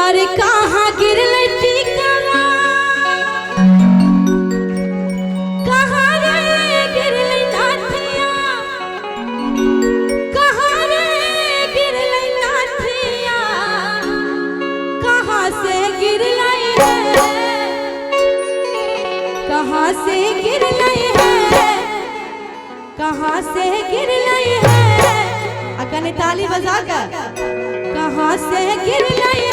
अरे कहाँ गिरल टिकवा कहाँ रे गिरल नाथिया कहाँ रे गिरल नाथिया कहाँ से गिरल है कहाँ से गिरल है कहाँ से गिरल है अकने ताली बजा कर कहाँ से गिरल है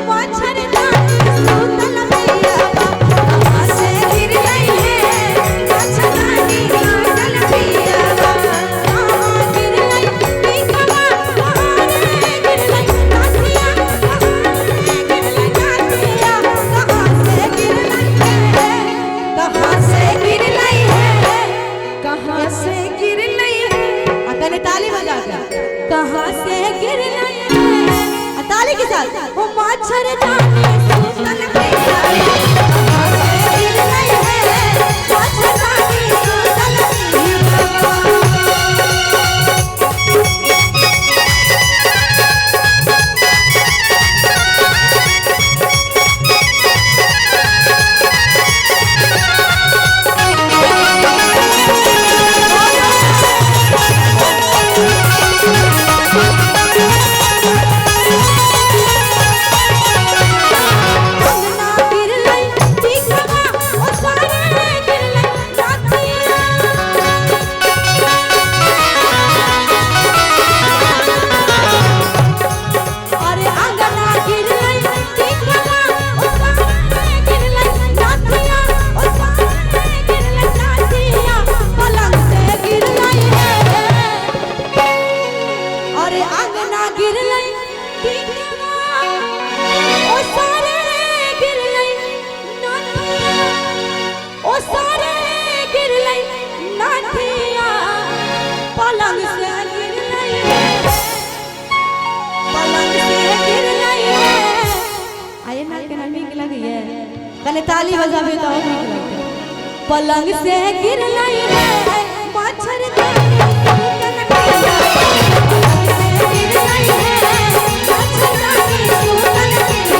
मच्छरदानी सूतल पिया कहाँ से गिरल है मच्छरदानी सूतल पिया कहाँ गिरल टिकवा कहाँ रे गिरल नाथिया कहाँ रे गिरल नाथिया कहाँ से गिरल है कहाँ से गिरल है अकने ताली बजा कर कहाँ से गिरल है ताली के साथ वो मच्छरदानी सूतल पिया कहाँ से गिरल है मच्छरदानी सूतल पिया ताली बजावे तो पलंग से गिरल है मच्छरदानी सूतल पिया पलंग से गिरल है मच्छरदानी सूतल पिया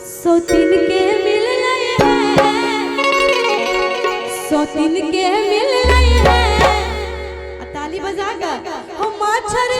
सौतीन के मिल है सौतीन के मिल है ताली बजा कर हम मच्छर